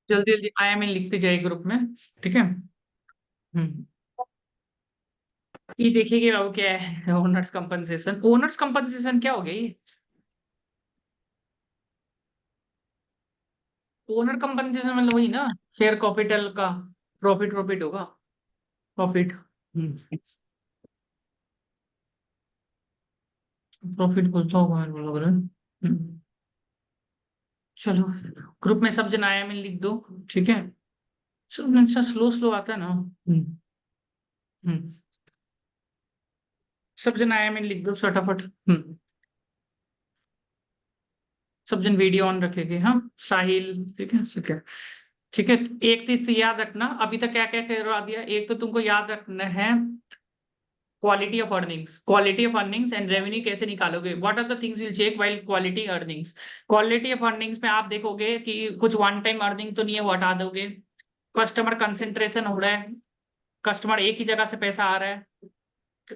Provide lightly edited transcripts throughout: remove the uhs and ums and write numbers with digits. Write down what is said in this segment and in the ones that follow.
जल्दी जल्दी IMN लिखते जाए ग्रुप में, ठीक है। ये देखिए बाबू क्या है, ओनर्स कंपनसेशन। ओनर्स कंपनसेशन क्या हो गया ये? ओनर कंपनसेशन मतलब वही ना, शेयर कैपिटल का प्रॉफिट, प्रॉफिट होगा, प्रॉफिट। प्रॉफिट कुछ होगा मेरे को। चलो, ग्रुप में सब जन IMN लिख दो, ठीक है। सब अच्छा स्लो स्लो आता है ना। हम्म। सब जन IMN लिख दो फटाफट। सब जन वीडियो ऑन रखेंगे, हाँ। साहिल, ठीक है, ठीक है, ठीक है। एक चीज तो याद रखना, अभी तक क्या क्या करवा दिया। एक तो तुमको याद रखना है quality of earnings, quality of earnings and revenue कैसे निकालोगे, what are the things will check while quality earnings. Quality of earnings में आप देखोगे कि कुछ वन टाइम अर्निंग तो नहीं है, वो हटा दोगे। कस्टमर कंसेंट्रेशन हो रहा है, कस्टमर एक ही जगह से पैसा आ रहा है,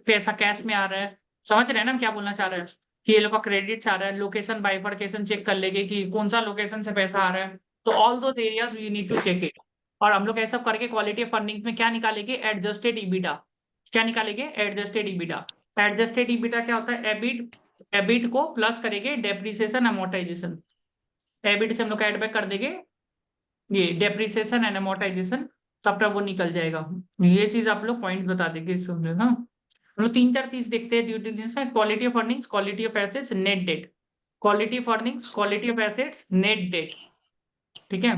पैसा कैश में आ रहा है। समझ रहे हैं ना हम क्या बोलना चाह रहे हैं, कि ये लोग का क्रेडिट आ रहा है। लोकेशन बाइफरकेशन चेक कर लेंगे कि कौन सा लोकेशन से पैसा आ रहा है। तो all those areas we need to check it. और हम लोग ऐसा करके क्वालिटी ऑफ अर्निंग में क्या निकालेंगे, एडजस्टेड ईबिटा। क्या निकालेंगे, एडजस्टेड ईबिटा। एडजस्टेड ईबिटा क्या होता है, एबिट। एबिट को प्लस करेंगे डेप्रिसिएशन अमोर्टाइजेशन। एबिट से हम लोग ऐड बैक कर देंगे ये डेप्रिसिएशन एंड अमोर्टाइजेशन, तब तक वो निकल जाएगा। ये चीज आप लोग पॉइंट्स बता देंगे समझे, हाँ। हम लोग तीन चार चीज देखते हैं ड्यू डिलिजेंस में, quality of earnings, quality of assets, net date. Quality of earnings, quality of assets, net date, ठीक है।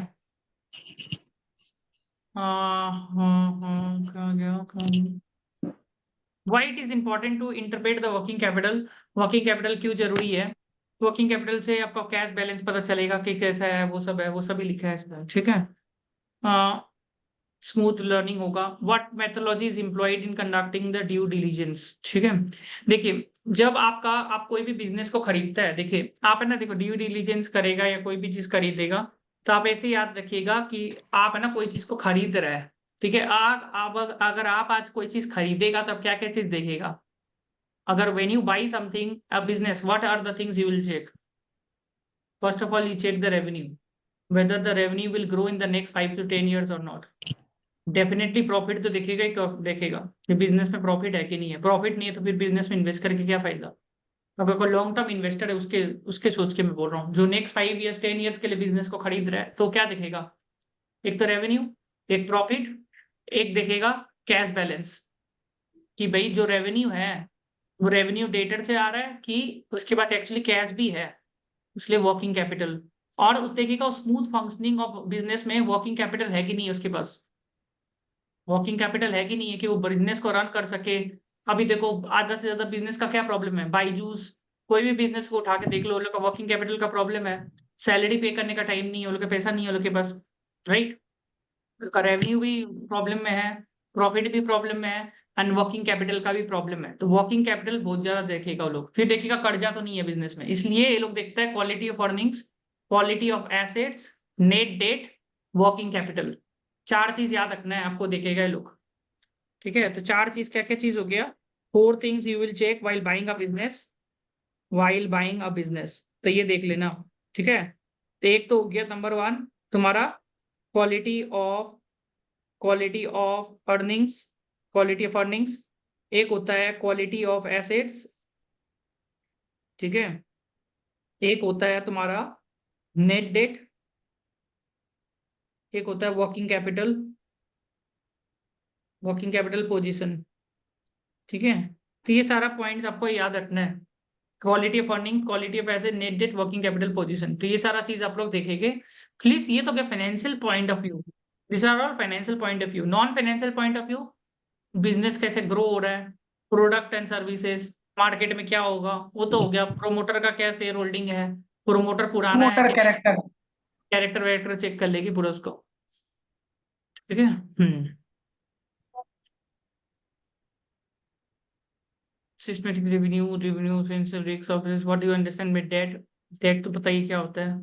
क्या गया, Why it is important to interpret the working capital। Working capital क्यों जरूरी है। वर्किंग कैपिटल से आपका कैश बैलेंस पता चलेगा कि कैसा है, वो सब है, वो सभी लिखा है इसमें, ठीक है। स्मूथ लर्निंग होगा। What methodology is employed in conducting the due diligence, ठीक है। देखिए, जब आप कोई भी बिजनेस को खरीदता है, देखिए आप है ना, देखो ड्यू डिलीजेंस करेगा या कोई भी चीज खरीदेगा, तो आप ऐसे याद रखिएगा कि आप है ना कोई चीज को खरीद रहा है, ठीक है। आप अगर आप आज कोई चीज खरीदेगा तो आप क्या क्या चीज देखेगा। अगर when you buy something a business, what are the things you will check. First of all you check the revenue, whether the revenue will grow in the next 5 to 10 years or not। Definitely profit तो दिखेगा ही, देखेगा कि business में profit है कि नहीं है। Profit नहीं है तो फिर बिजनेस में इन्वेस्ट करके क्या फायदा। अगर कोई लॉन्ग टर्म इन्वेस्टर है, उसके उसके सोच के मैं बोल रहा हूँ, जो नेक्स्ट 5 इयर्स 10 इयर्स के लिए बिजनेस को खरीद रहा है, तो क्या दिखेगा। एक तो रेवेन्यू, एक प्रॉफिट, एक देखेगा कैश बैलेंस, कि भाई जो रेवेन्यू है वो रेवेन्यू डेटर से आ रहा है कि उसके पास एक्चुअली कैश भी है, इसलिए वर्किंग कैपिटल। और उस देखेगा स्मूथ फंक्शनिंग ऑफ बिजनेस में वर्किंग कैपिटल है कि नहीं है उसके पास। वर्किंग कैपिटल है कि नहीं है कि वो बिजनेस को रन कर सके। अभी देखो आधा से ज्यादा बिजनेस का क्या प्रॉब्लम है, बाईजूस, कोई भी बिजनेस को उठा के देख लो, उन लोग का वर्किंग कैपिटल का प्रॉब्लम है। सैलरी पे करने का टाइम नहीं है, उन लोग का पैसा नहीं है उन लोग के पास, राइट। उनका रेवेन्यू भी प्रॉब्लम में है, प्रॉफिट भी प्रॉब्लम में है, एंड वर्किंग कैपिटल का भी प्रॉब्लम है। तो वर्किंग कैपिटल बहुत ज्यादा देखेगा वो लोग। फिर देखेगा कर्जा तो नहीं है बिजनेस में, इसलिए ये लोग देखता है quality of earnings, quality of assets, net date, working capital. चार चीज याद रखना है आपको, देखेगा ये लोग, ठीक है। तो चार चीज क्या क्या चीज हो गया, four things you will check while buying a business, while buying a business, तो ये देख लेना, ठीक है। तो एक तो हो गया नंबर वन तुम्हारा, quality of, quality of earnings, quality of earnings. एक होता है क्वालिटी ऑफ एसेट्स, ठीक है। एक होता है तुम्हारा नेट डेट, एक होता है working capital, working capital position, ठीक है। तो ये सारा पॉइंट्स आपको याद रखना है, quality of earning, quality of asset, net date, working capital position. तो ये सारा चीज आप लोग देखेंगे प्लीज। ये तो क्या financial point of view, this are all financial point of view. Non financial point of view, business कैसे ग्रो हो रहा है, प्रोडक्ट एंड सर्विसेज, मार्केट में क्या होगा, वो तो हो गया। प्रोमोटर का क्या शेयर होल्डिंग है, प्रोमोटर पुराना है मोटर कि नहीं, कैरेक्टर। कैरेक्टर वैरेक्टर चेक कर लेगी पूरा उसको, ठीक है। Systematic revenue, revenue risk of, what do you understand by debt. Debt तो पता ही क्या होता है,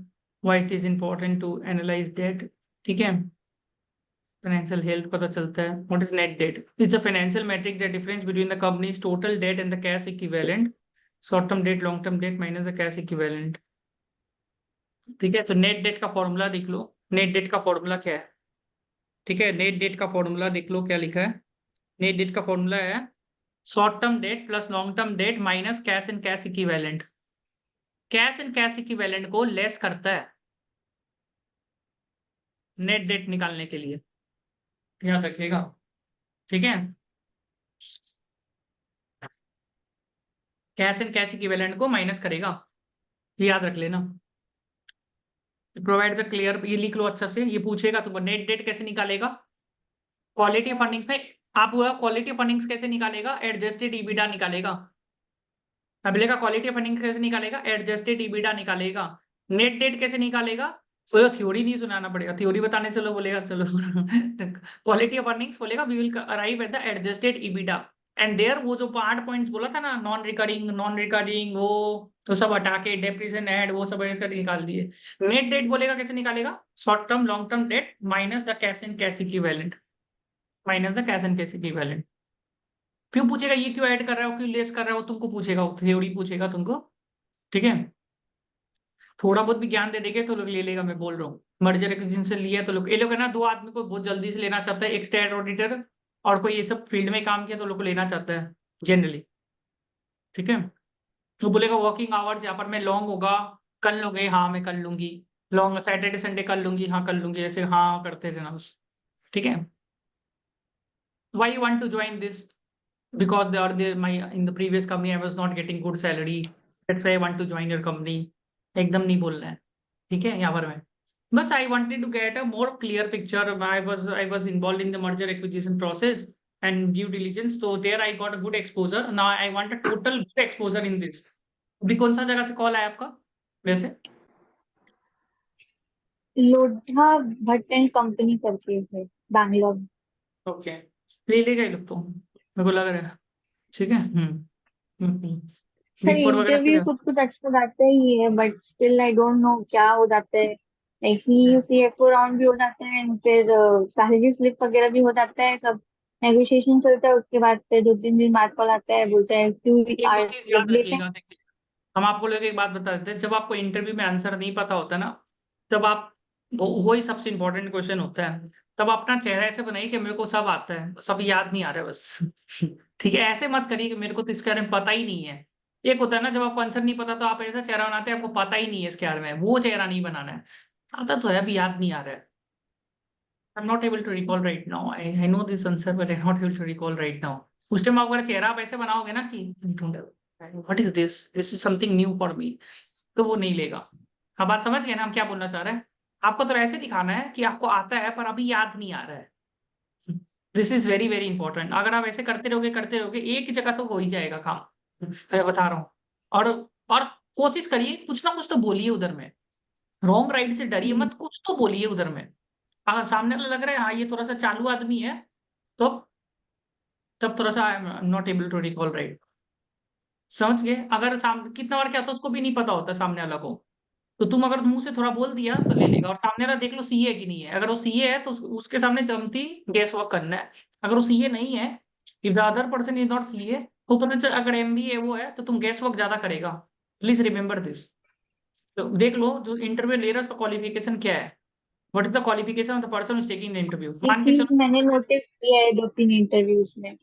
why it is important to analyse debt, ठीक है। फाइनेंशियल हेल्थ पता चलता है, what is net debt, it's a financial metric the difference between the company's total debt and the cash equivalent, short term debt, long term debt minus the cash equivalent, ठीक है। तो net date का formula देख लो, net date का formula क्या है? ठीक है, नेट डेट का फॉर्मूला देख लो क्या लिखा है। नेट डेट का फॉर्मूला है short term date plus long term debt minus cash and cash equivalent. Cash and cash equivalent को लेस करता है नेट डेट निकालने के लिए, याद रखिएगा। ठीक है, कैश एंड कैश इक्विवेलेंट को माइनस करेगा, ये याद रख लेना। प्रोवाइड्स अ क्लियर, ये लिख लो अच्छा से, ये पूछेगा तुमको नेट डेट कैसे निकालेगा। क्वालिटी फंडिंग्स में आप पूरा क्वालिटी फंडिंग्स कैसे निकालेगा, एडजस्टेड ईबिटा निकालेगा। अब बोलेगा क्वालिटी फंडिंग कैसे निकालेगा, एडजस्टेड ईबिटा निकालेगा। नेट डेट कैसे निकालेगा, तो थ्योरी नहीं सुनाना पड़ेगा, थ्योरी बताने से लोग बोलेगा चलो क्वालिटी ऑफ अर्निंग्स बोलेगा we will arrive at the adjusted EBITDA and there वो जो 8 पॉइंट्स बोला था ना, नॉन रिकरिंग वो तो सब हटा के डेप्रिसिएशन ऐड वो सब इसका निकाल दिए। नेट डेट बोलेगा कैसे निकालेगा, short term long term debt minus the cash and cash equivalent, minus the cash and cash equivalent. क्यों पूछेगा ये क्यों ऐड कर रहा हो, क्यों लेस कर रहा हो, तुमको पूछेगा, थ्योरी पूछेगा तुमको। ठीक है, थोड़ा बहुत भी ज्ञान दे देंगे तो लोग ले लेगा, मैं बोल रहा हूँ। मर्जर एक्विजिशन से लिया तो लोग, ये लोग है ना, दो आदमी को बहुत जल्दी से लेना चाहता है, एक स्टैट ऑडिटर और कोई ये सब फील्ड में काम किया तो लोग को लेना चाहता है जनरली। ठीक है, तो बोलेगा वर्किंग आवर्स यहाँ पर मैं लॉन्ग होगा, कर लोगे, हाँ मैं कर लूंगी, लॉन्ग सैटरडे संडे कर लूंगी, हाँ कर लूंगी, ऐसे हाँ करते रहना बस। ठीक है, why you want to join this, because they are there my in the previous company I was not getting good salary, that's why I want to join your company। एकदम नहीं बोलना है। ठीक है, यहाँ पर मैं बस I wanted to get a more clear picture, I was involved in the merger acquisition process and due diligence, so there I got a good exposure, now I want a total good exposure in this। अभी कौन सा जगह से call आया आपका वैसे? Lodha Bhatt and company करके है, बैंगलोर। ओके, ले लेगा ये लोग तो, मेरे को लग रहा है। ठीक है, सर बिग फोर वगैरह से। इंटरव्यू कुछ कुछ अच्छा जाता ही है, but still I don't know क्या हो जाता है। लाइक हम्म, सीईओ सीएफओ राउंड भी हो जाता है एंड फिर सैलरी स्लिप वगैरह भी हो जाता है, सब नेगोशिएशन चलता है। उसके बाद फिर 2-3 दिन बाद कॉल आता है, बोलता है क्यों एक दो आज चीज जब याद लेते हैं। रखिएगा, देखिए हम आपको लोग एक बात बता देते हैं, जब आपको इंटरव्यू में आंसर नहीं पता होता ना, तब आप वही सबसे इंपॉर्टेंट क्वेश्चन होता है, तब अपना चेहरा ऐसे बनाइए कि मेरे को सब आता है, सब याद नहीं आ रहा है बस ठीक है, ऐसे मत करिए कि मेरे को तो इसके बारे में पता ही नहीं है। एक होता है ना, जब आपको आंसर नहीं पता तो आप ऐसा चेहरा बनाते हैं आपको पता ही नहीं है इसके बारे में, वो चेहरा नहीं बनाना है। आता तो है, अभी याद नहीं आ रहा है। I am not able to recall right now, I know this answer but I not able to recall right now. उस टाइम आप अगर चेहरा आप ऐसे बनाओगे ना कि what is this, this is something new for me, तो वो नहीं लेगा। अब बात समझ गए ना हम क्या बोलना चाह रहे हैं? आपको तो ऐसे दिखाना है कि आपको आता है पर अभी याद नहीं आ रहा है। This is very very important, अगर आप ऐसे करते रहोगे एक जगह तो हो ही जाएगा काम, मैं बता रहा हूँ। और और कोशिश करिए कुछ ना कुछ तो बोलिए उधर में, रॉन्ग राइट से डरिए हम्म। मत, कुछ तो बोलिए उधर में। अगर सामने वाला लग रहा है हाँ ये थोड़ा सा चालू आदमी है, तो तब थोड़ा सा I am not able to recall right. समझ गए? अगर सामने कितना बार क्या होता है उसको भी नहीं पता होता सामने वाला को, तो तुम अगर मुंह से थोड़ा बोल दिया तो ले लेगा। और सामने वाला देख लो सीए है कि नहीं है, अगर वो सीए है तो उसके सामने जमती गेस वर्क करना है। अगर वो सीए नहीं है, if the other person is not CA, तो पता चल अगर एमबीए वो है तो तुम गेस वर्क ज्यादा करेगा। Please remember this. तो देख लो जो इंटरव्यू ले रहा है उसका क्वालिफिकेशन क्या है, what is the qualification of the person is taking the interview, ये मान के चीज चलो। मैंने नोटिस किया है 2-3 इंटरव्यूज में।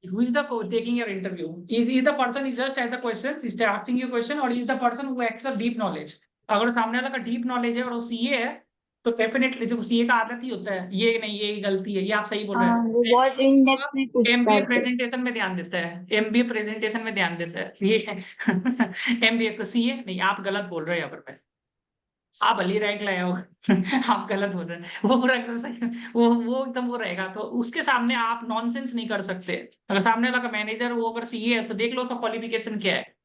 Who is the taking your interview? Is the person is just at the questions, is asking you question, or is the person who has a deep knowledge? अगर सामने वाला का डीप नॉलेज है और वो सीए है, तो डेफिनेटली जो सीए का आदत ही होता है ये नहीं ये गलती है, ये आप सही बोल रहे हाँ, वो बहुत इन डेप्थ में हैं। पूछता एमबीए है फिर। प्रेजेंटेशन में ध्यान देता है, एमबीए प्रेजेंटेशन में ध्यान देता है ये एमबीए को सीए नहीं, आप गलत बोल रहे हैं यहाँ पर। आप भली रैंक लाए हो आप गलत बोल रहे हैं, वो पूरा एकदम सही, वो एकदम वो रहेगा, तो उसके सामने आप नॉनसेंस नहीं कर सकते। अगर सामने वाला का मैनेजर वो अगर सीए है तो देख लो उसका क्वालिफिकेशन क्या है,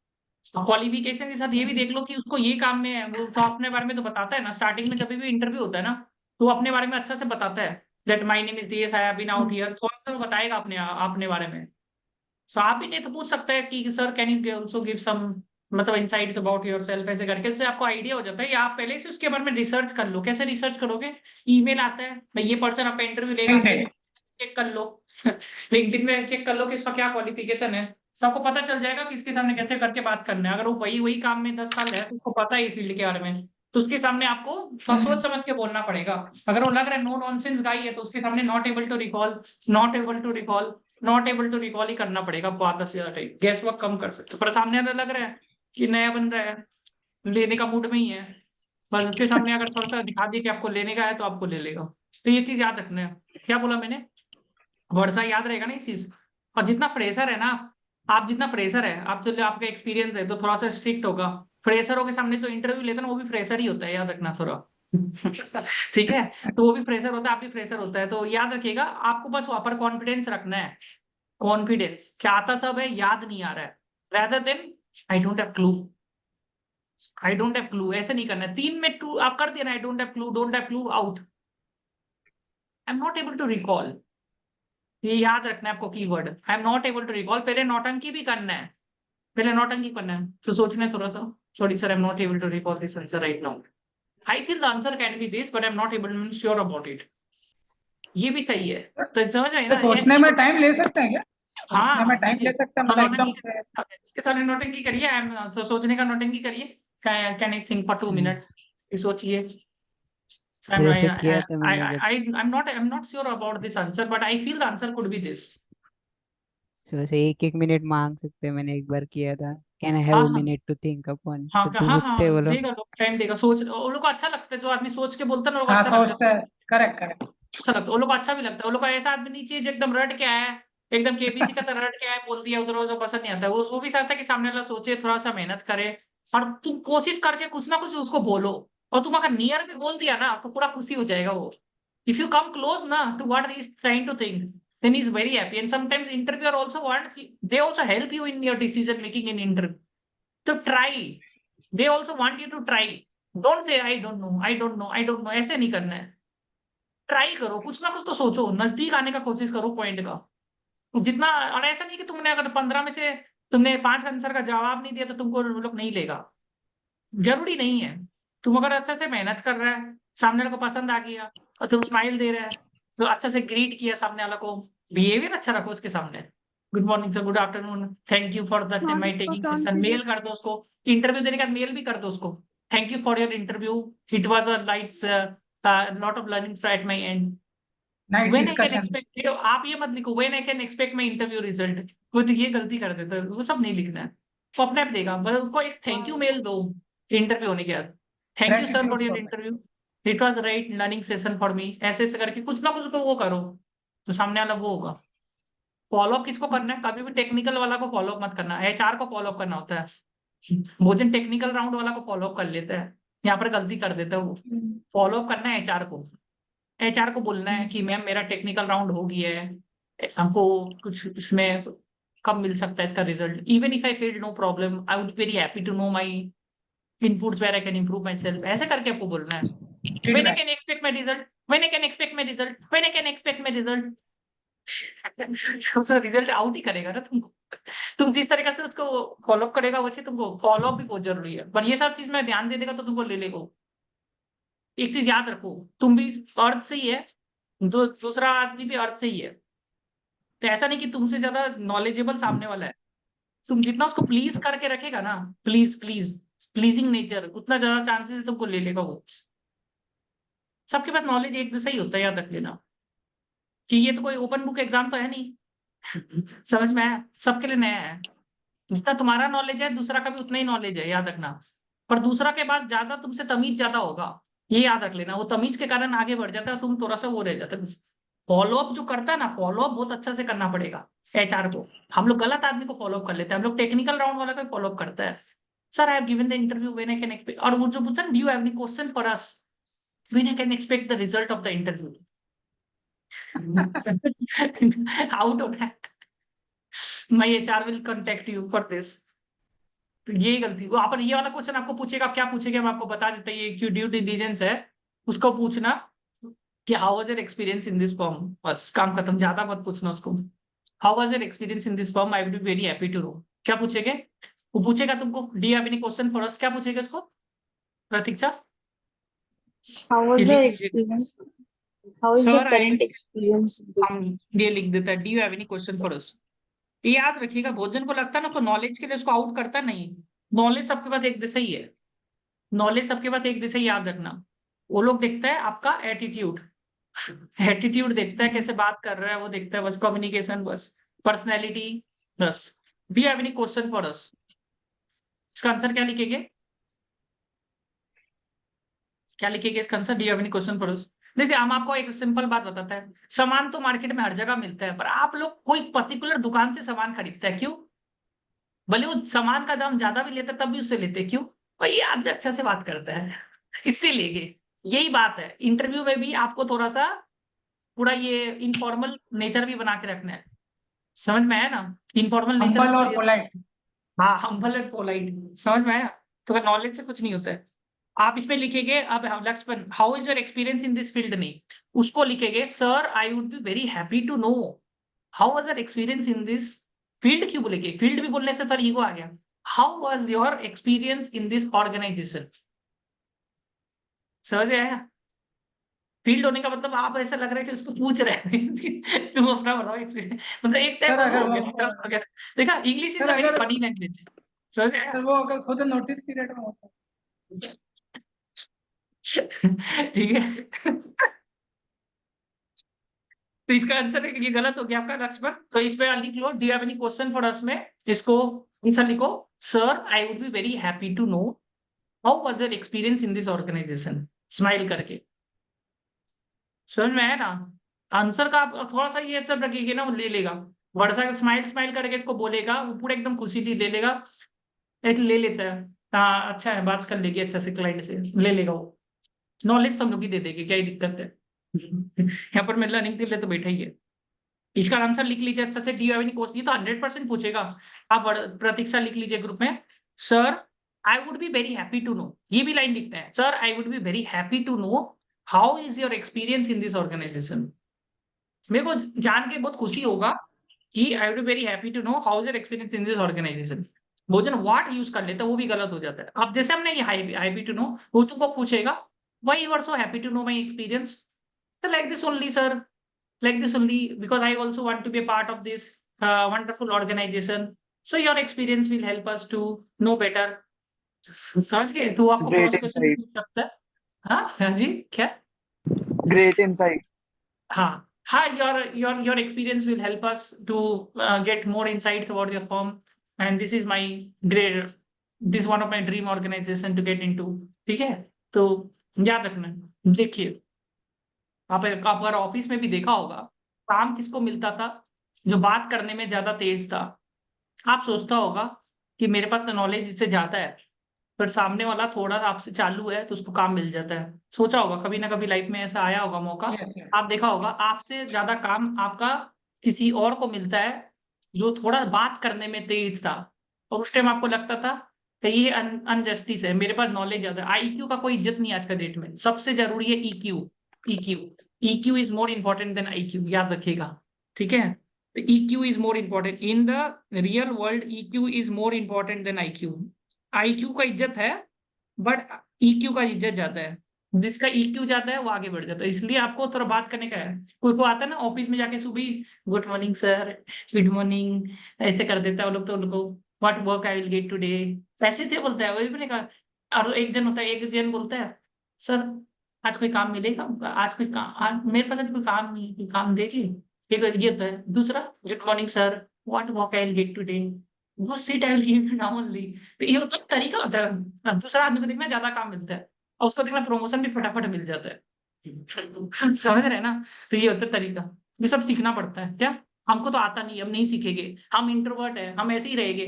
और क्वालिफिकेशन के साथ ये भी देख लो कि उसको ये काम में है, वो तो अपने बारे में तो बताता है ना, स्टार्टिंग में जब भी इंटरव्यू होता है ना, तो वो अपने बारे में अच्छा से बताता है, that my name is this, I have been out here, थोड़ा सा बताएगा अपने अपने बारे में। तो आप भी नहीं तो पूछ सकते हैं कि sir can you also give some, मतलब इनसाइट्स अबाउट योरसेल्फ, ऐसे करके उससे आपको आइडिया हो जाता है, या आप पहले से उसके बारे में रिसर्च कर लो। कैसे रिसर्च करोगे? ईमेल आता है भाई ये पर्सन आपका इंटरव्यू लेगा, चेक कर लो लिंक्डइन में चेक कर लो कि इसका क्या क्वालिफिकेशन है, तो आपको पता चल जाएगा कि इसके सामने कैसे करके बात करना है। अगर वो वही वही काम में 10 साल है तो उसको पता है फील्ड के बारे में, तो उसके सामने आपको थोड़ा सोच समझ के बोलना पड़ेगा। अगर वो लग रहा है नो नॉनसेंस गाई है, तो उसके सामने not able to recall, not able to recall, not able to recall ही करना पड़ेगा आपको आधा से ज्यादा टाइम। गैस वर्क कम कर सकते हो। पर सामने वाला लग रहा है कि नया बंदा है, लेने का मूड में ही है, बस उसके सामने अगर थोड़ा सा दिखा दिए कि आपको लेने का है तो आपको ले लेगा। तो ये चीज याद रखना है। क्या बोला मैंने? वर्षा याद रहेगा ना ये चीज। और जितना फ्रेशर है ना आप जितना फ्रेशर है, आप जो आपका एक्सपीरियंस है तो थोड़ा सा स्ट्रिक्ट होगा। फ्रेशरों के सामने जो इंटरव्यू लेता है ना वो भी फ्रेशर ही होता है, याद रखना थोड़ा। ठीक है, तो वो भी फ्रेशर होता है, आप भी फ्रेशर होता है, तो याद रखिएगा आपको बस वहां पर कॉन्फिडेंस रखना है। कॉन्फिडेंस क्या आता सब है याद नहीं आ रहा है, rather than I don't have clue, I don't have clue ऐसे नहीं करना है। 3 में 2 आप कर दिया ना, I don't have clue, don't have clue, out. I am not able to recall, ये याद रखना है आपको keyword, I am not able to recall. पहले नौटंकी भी करना है, पहले नौटंकी करना है, तो सोचना है थोड़ा सा, sorry sir I am not able to recall this answer right now, I feel the answer can be this but I am not able mean sure about it. ये भी सही है। तो समझ आए तो ना, सोचने ऐसी में टाइम ले सकते हैं क्या? सोचने में हाँ टाइम ले देखिए, सकते हैं, तो मतलब नौटंकी एकदम से? इसके सामने नौटंकी करिए, आई एम सोचने का नौटंकी करिए, can I think for 2 minutes, सोचिए। सर ऐसे किया था मैंने जब, I'm not sure about this answer, but I feel the answer could be this. Sir वैसे 1-1 मिनट मांग सकते हैं, मैंने एक बार किया था, कैन आई हाँ हैव अ हाँ मिनट टू थिंक अपॉन, हाँ तो हाँ ढूंढते हाँ, वो लोग। देगा लोग टाइम देगा, सोच वो लोग को अच्छा लगता है, जो आदमी सोच के बोलता है ना लोग को हाँ अच्छा लगता सोचते है। हैं, करेक्ट करेक्ट। अच्छा लगता है वो लोग को, अच्छा भी लगता है वो लोग को। ऐसा आदमी नहीं चाहिए जो एकदम रट के आया है, एकदम केबीसी का तरह रट के आया है, बोल दिया उधर, जो पसंद नहीं आता है। वो भी चाहता है कि सामने वाला सोचे, थोड़ा सा मेहनत करे, और तुम कोशिश करके कुछ ना कुछ उसको बोलो। और तुम अगर नियर में बोल दिया ना तो पूरा खुशी हो जाएगा वो। If you come close na to what he is trying to think, then he's very happy. And sometimes interviewer also wants, they also help you in your decision making in interview. So try. They also want you to try. Don't say I don't know, I don't know, I don't know. ऐसे नहीं करना है। Try करो, कुछ ना कुछ तो सोचो, नजदीक आने का कोशिश करो पॉइंट का। जितना, और ऐसा नहीं कि तुमने अगर 15 में से तुमने 5 आंसर का जवाब नहीं दिया तो तुमको वो लोग नहीं लेगा। जरूरी नहीं है। तुम अगर अच्छे से मेहनत कर रहा है, सामने वाले को पसंद आ गया और तुम स्माइल दे रहा है, तो अच्छे से ग्रीट किया सामने वाला को, बिहेवियर अच्छा रखो उसके सामने। Good morning sir, good afternoon, thank you for the my taking session, mail कर दो उसको। इंटरव्यू देने का मेल भी कर दो उसको, thank you for your interview, it was a lights lot of learning at my and, nice when I can discussion. Expect. आप ये मत लिखो when I can expect my interview result, वो तो ये गलती कर देता है, वो सब नहीं लिखना है। वो अपने आप देगा, बस उनको एक थैंक यू मेल दो इंटरव्यू होने के बाद। Thank you sir for gratitude your for interview, it was right learning session for me, ऐसे ऐसे करके कुछ ना कुछ तो वो करो, तो सामने वाला वो होगा। फॉलो अप किसको करना है? कभी भी टेक्निकल वाला को फॉलो अप मत करना, एचआर को फॉलो अप करना होता है। भोजन टेक्निकल राउंड वाला को फॉलो अप कर लेता है, यहाँ पर गलती कर देता है वो। फॉलो अप करना है एचआर को, एचआर को बोलना है कि मैम मेरा टेक्निकल राउंड हो गया है, हमको कुछ इसमें कब मिल सकता है इसका result, even if I feel no problem, I would very happy to know my inputs where I can improve myself, ऐसे करके आपको बोलना है। When I feedback. Can expect my result, when I can expect my result, when I can expect my result. Result out ही करेगा ना तुमको। तुम जिस तरीके से उसको फॉलो अप करेगा वैसे तुमको फॉलो अप भी बहुत जरूरी है, पर ये सब चीज में ध्यान दे देगा तो तुमको ले लेगा। एक चीज याद रखो, तुम भी अर्थ से ही है, दूसरा आदमी भी अर्थ से ही है, तो ऐसा नहीं कि तुमसे ज्यादा नॉलेजेबल सामने वाला है। तुम जितना उसको प्लीज करके रखेगा ना, प्लीज प्लीज, प्लीजिंग नेचर, उतना ज्यादा चांसेस है तुमको ले लेगा वो। सबके पास नॉलेज एक जैसा ही होता है, याद रख लेना कि ये तो कोई ओपन बुक एग्जाम तो है नहीं। समझ में आया? सबके लिए नया है। जितना तुम्हारा नॉलेज है दूसरा का भी उतना ही नॉलेज है, याद रखना। पर दूसरा के पास ज्यादा तुमसे तमीज ज्यादा होगा, ये याद रख लेना। वो तमीज के कारण आगे बढ़ जाता है, तुम थोड़ा सा वो रह जाता है। फॉलो अप जो करता है ना, फॉलो अप बहुत अच्छा से करना पड़ेगा एचआर को। हम लोग गलत आदमी को फॉलो अप कर लेते हैं, हम लोग टेक्निकल राउंड वाला को फॉलो अप करता है। Sir I have given the interview, when I can expect, और वो जो पूछा do you have any question for us, when I can expect the result of the interview. Out होना है, my HR will contact you for this. तो ये गलती वो अपन, ये वाला क्वेश्चन आपको पूछेगा, क्या पूछेगा हम आपको बता देते हैं, ये जो ड्यू डिलिजेंस है उसको पूछना कि how was your experience in this form, बस काम खत्म, ज्यादा मत पूछना उसको। How was your experience in this form, I will be very happy to know. क्या पूछेगे? वो पूछेगा तुमको do have any question for us, क्या पूछेगा इसको प्रतीक्षा? How was ये your लिख दीजिए experience? How is the sir, I, current experience? हम ये लिख देता है, D you have any question for अस। ये याद रखिएगा, भोजन को लगता है ना को नॉलेज के लिए उसको आउट करता नहीं, नॉलेज सबके पास एक जैसा ही है। नॉलेज सबके पास एक जैसे, याद रखना। वो लोग देखता है आपका एटीट्यूड, एटीट्यूड देखता है, कैसे बात कर रहा है वो देखता है, बस कम्युनिकेशन, बस पर्सनैलिटी, बस। Do you have any question for अस? इसका आंसर क्या लिखेंगे? क्या लिखेंगे इसका answer? Do you have any question for अस? जैसे हम आपको एक सिंपल बात बताता है, सामान तो मार्केट में हर जगह मिलता है, पर आप लोग कोई पर्टिकुलर दुकान से सामान खरीदता है, क्यों? भले वो सामान का दाम ज्यादा भी लेता है तब भी उससे लेते हैं, क्यों? भाई ये आदमी अच्छा से बात करता है, इससे लेंगे। यही बात है, इंटरव्यू में भी आपको थोड़ा सा पूरा ये इनफॉर्मल नेचर भी बना के रखना है। समझ में आया ना? इनफॉर्मल नेचर हम्बल और पोलाइट। हाँ, हम्बल एंड पोलाइट। समझ में आया? तो नॉलेज से कुछ नहीं होता है। आप इसमें लिखेंगे, अब Laxman, how is your experience in this field? नहीं, उसको लिखेंगे, sir I would be very happy to know how was your experience in this field. क्यों बोलेंगे? फील्ड भी बोलने से सर ईगो आ गया। How was your experience in this organisation? समझ आया? फील्ड होने का मतलब आप ऐसा लग रहा है कि उसको पूछ रहे हैं तुम अपना बताओ एक्सपीरियंस, मतलब एक टाइप सर का अगर वो हो वो गया, हो गया। देखा, English is sir a very अगर फनी लैंग्वेज। समझ आया? सर वो अगर खुद नोटिस पीरियड में होता ठीक है। तो इसका आंसर है कि ये गलत हो गया आपका लक्ष्मण। तो इसमें लिख लो, do you have any question for us में, इसको आंसर लिखो, sir I would be very happy to know how was your experience in this organisation, smile करके। समझ में आया ना? आंसर का आप थोड़ा सा ये सब रखिए ना, वो ले लेगा। वर्षा का स्माइल स्माइल करके इसको बोलेगा, वो पूरा एकदम खुशी ले लेगा। एक ले लेता है, हाँ अच्छा है, बात कर लेगी अच्छा से क्लाइंट से, ले लेगा वो। नॉलेज सब लोग ही दे देंगे, क्या ही दिक्कत है। यहाँ पर मैं लर्निंग के लिए तो बैठा ही है। इसका आंसर लिख लीजिए अच्छा से, डी हैव एनी क्वेश्चन, ये तो 100% पूछेगा। आप प्रतीक्षा लिख लीजिए ग्रुप में, sir I would be very happy to know, ये भी लाइन लिखते हैं, sir I would be very happy to know how is your experience in this organization. मेरे को जान के बहुत खुशी होगा कि I would be very happy to know how is your experience in this organization. भोजन व्हाट यूज कर लेता है, वो भी गलत हो जाता है। अब जैसे हमने ये हैप्पी टू नो, वो तुमको पूछेगा, why you are so happy to know my experience, तो like this only sir, like this only because I also want to be a part of this wonderful organization. So your experience will help us to know better. समझ गए? तो वो आपको Great cross question insight. पूछ सकता है। हाँ हाँ जी, क्या? Great insight. हाँ हाँ, your experience will help us to get more insights about your firm, and this is my great, this one of my dream organization to get into। ठीक है, तो याद रखना। देखिए, आप अगर ऑफिस में भी देखा होगा, काम किसको मिलता था? जो बात करने में ज्यादा तेज था। आप सोचता होगा कि मेरे पास तो नॉलेज इससे ज्यादा है, पर सामने वाला थोड़ा आपसे चालू है तो उसको काम मिल जाता है। सोचा होगा कभी ना कभी लाइफ में, ऐसा आया होगा मौका। Yes yes. आप देखा होगा, आपसे ज्यादा काम आपका किसी और को मिलता है जो थोड़ा बात करने में तेज था, और उस टाइम आपको लगता था कि ये अनजस्टिस है, मेरे पास नॉलेज ज्यादा है। आईक्यू का कोई इज्जत नहीं आज का डेट में, सबसे जरूरी है EQ. EQ, EQ is more important than IQ, याद रखिएगा। ठीक है, EQ is more important in the real world, EQ is more important than IQ। IQ का इज्जत है, बट EQ का इज्जत ज्यादा है। जिसका EQ ज्यादा है वो आगे बढ़ जाता है, इसलिए आपको थोड़ा बात करने का है। कोई को आता है ना ऑफिस में जाके सुबह, good morning sir, good morning, ऐसे कर देता है वो लोग, तो उनको what work I will get today, ऐसे थे बोलता है, वही मैंने कहा। और एक जन होता है, एक जन बोलता है, सर आज कोई काम मिलेगा, आज कोई काम, आज मेरे पास कोई काम नहीं, कोई काम देगी। एक ये होता है। दूसरा, good morning sir, what work I will get today, वो seat I will give now only. तो ये होता है तरीका होता है। दूसरा आदमी को देखना ज्यादा काम मिलता है, और उसको देखना प्रमोशन भी फटाफट मिल जाता है। समझ रहे हैं ना? तो ये होता है तरीका, ये सब सीखना पड़ता है। क्या हमको तो आता नहीं, हम नहीं सीखेंगे, हम इंट्रोवर्ट है, हम ऐसे ही रहेंगे,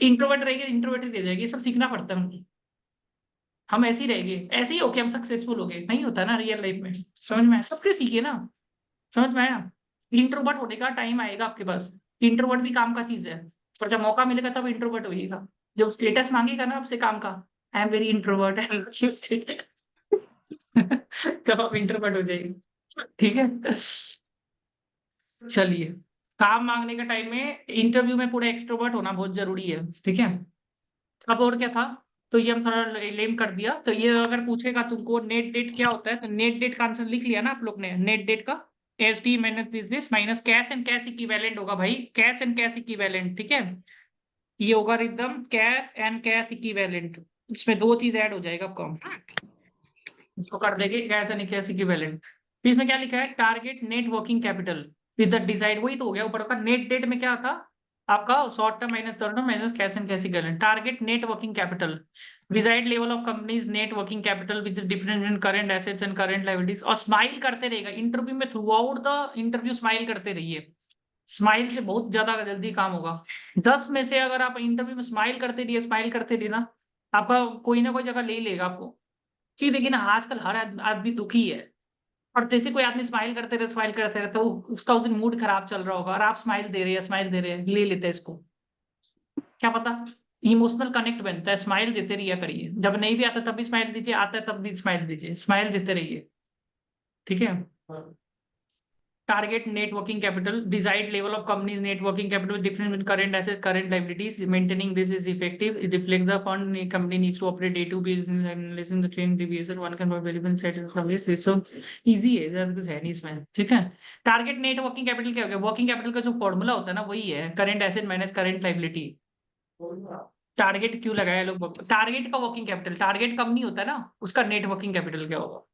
इंट्रोवर्ट रहेंगे, इंट्रोवर्ट ही रह जाएगी, ये सब सीखना पड़ता है हमको। हम ऐसे ही रहेंगे, ऐसे ही होके हम सक्सेसफुल हो गए, नहीं होता ना रियल लाइफ में। समझ में आया? सबके सीखे ना। समझ में आया? इंट्रोवर्ट होने का टाइम आएगा आपके पास, इंट्रोवर्ट भी काम का चीज है, पर जब मौका मिलेगा तब इंट्रोवर्ट होइएगा। जब स्टेटस मांगेगा ना आपसे काम का, आई एम वेरी इंट्रोवर्ट, तब आप इंट्रोवर्ट हो जाएंगे। ठीक है, चलिए, काम मांगने का टाइम में, इंटरव्यू में पूरा एक्सट्रोवर्ट होना बहुत जरूरी है। ठीक है, अब और क्या था? तो ये हम थोड़ा लेम कर दिया। तो ये अगर पूछेगा तुमको नेट डेट क्या होता है, तो नेट डेट का आंसर लिख लिया ना आप लोग ने? नेट डेट का S D minus this minus cash and cash equivalent होगा भाई, कैश एंड कैश इक्विवेलेंट। ठीक है, ये होगा एकदम कैश एंड कैश इक्विवेलेंट। इसमें 2 चीज ऐड हो जाएगा आपका, इसको कर देंगे कैश एंड कैश इक्विवेलेंट। फिर इसमें क्या लिखा है, target net working capital with the desired, वही तो हो गया ऊपर का। नेट डेट में क्या था आपका, short term minus term minus cash and cash equivalent. Target net working capital, desired level of company's net working capital with difference in current assets and current liabilities. और स्माइल करते रहेगा interview में, throughout the interview smile करते रहिए। Smile से बहुत ज्यादा जल्दी काम होगा। 10 में से अगर आप इंटरव्यू में स्माइल करते रहिए ना, आपका कोई ना कोई जगह ले ही लेगा आपको। कि देखिए ना, आजकल हर आदमी दुखी है, और जैसे कोई आदमी स्माइल करते रहे तो उसका उस दिन मूड खराब चल रहा होगा, और आप स्माइल दे रहे हैं, ले लेते हैं इसको। क्या पता, इमोशनल कनेक्ट बनता है। स्माइल देते रहिए करिए, जब नहीं भी आता तब भी स्माइल दीजिए, आता है तब भी स्माइल दीजिए, स्माइल देते रहिए। ठीक है। Target net working capital, desired level of company's net working capital difference in current assets current liabilities, maintaining this is effective, it reflect the fund company needs to operate day to be analysing the trend deviation one can available set service. This so easy है, ज्यादा कुछ है नहीं इसमें। ठीक है। Target net working capital क्या हो गया, वर्किंग कैपिटल का जो फॉर्मूला होता है ना वही है current asset minus current liability. Target क्यों लगाया लोग, टारगेट का वर्किंग कैपिटल, टारगेट कम नहीं होता है ना, उसका नेट वर्किंग कैपिटल क्या होगा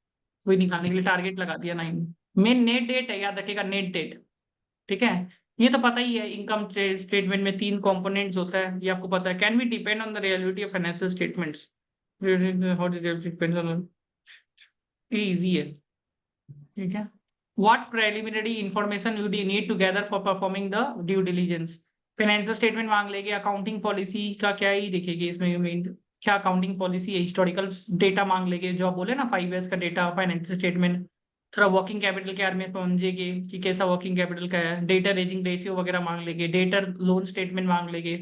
वही निकालने के लिए टारगेट लगा दिया 9। मेन नेट डेट है, याद रखिएगा नेट डेट। ठीक है। ये तो पता ही है, इनकम स्टेटमेंट में 3 कंपोनेंट्स होता है, ये आपको पता है। Can be depend on the reality of financial statements, how depends on, ये इजी है। ठीक है। What preliminary information you need to gather for performing the due diligence. Financial statement मांग लेंगे, अकाउंटिंग पॉलिसी का क्या ही देखेंगे इसमें मेन, क्या अकाउंटिंग पॉलिसी है, हिस्टोरिकल डेटा मांग लेंगे, जो आप बोले ना 5 years का डेटा फाइनेंशियल स्टेटमेंट। थोड़ा वर्किंग कैपिटल के बारे में समझेंगे कि कैसा वर्किंग कैपिटल का है, डेटर रेजिंग रेशियो वगैरह मांग लेंगे, डेटर लोन स्टेटमेंट मांग लेंगे।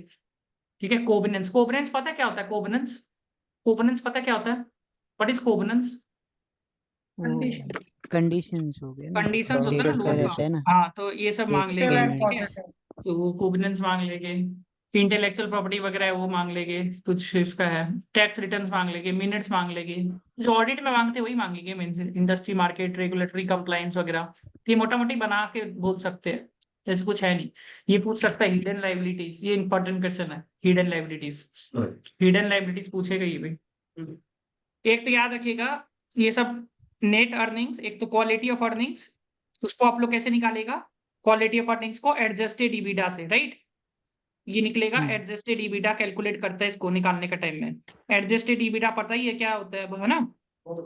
ठीक है। कोवेनेंस, कोवेनेंस पता है क्या होता है, कोवेनेंस, कोवेनेंस पता है क्या होता है, व्हाट इज कोवेनेंस। कंडीशन कंडीशंस हो गए ना, कंडीशंस होता है ना डेट का लोन का, रहता है ना, हाँ तो ये सब मांग एक लेंगे। एंड ठीक है। पेमेंट। पॉजिटिव तो वो कोवेनेंस मांग लेंगे, इंटेलेक्चुअल प्रॉपर्टी वगैरह है वो मांग लेंगे, कुछ इसका है, टैक्स रिटर्न्स मांग लेंगे, मिनट्स मांग लेंगे, जो ऑडिट में मांगते वही मांगेंगे, means industry market regulatory compliance वगैरह। तो ये मोटा मोटी बना के बोल सकते हैं, जैसे कुछ है नहीं। ये पूछ सकता है हिडन लाइबिलिटीज, ये इंपॉर्टेंट क्वेश्चन है, हिडन लाइबिलिटीज। हिडन लाइबिलिटीज पूछेगा ये भी। एक तो याद रखिएगा, ये सब नेट अर्निंग्स, एक तो क्वालिटी ऑफ अर्निंग्स, उसको आप लोग कैसे निकालेगा, क्वालिटी ऑफ अर्निंग्स को एडजस्टेड ईबिटा से, राइट। ये निकलेगा एडजस्टेड ईबिटा, कैलकुलेट करता है इसको निकालने का टाइम में। एडजस्टेड ईबिटा पता ही है क्या होता है ना,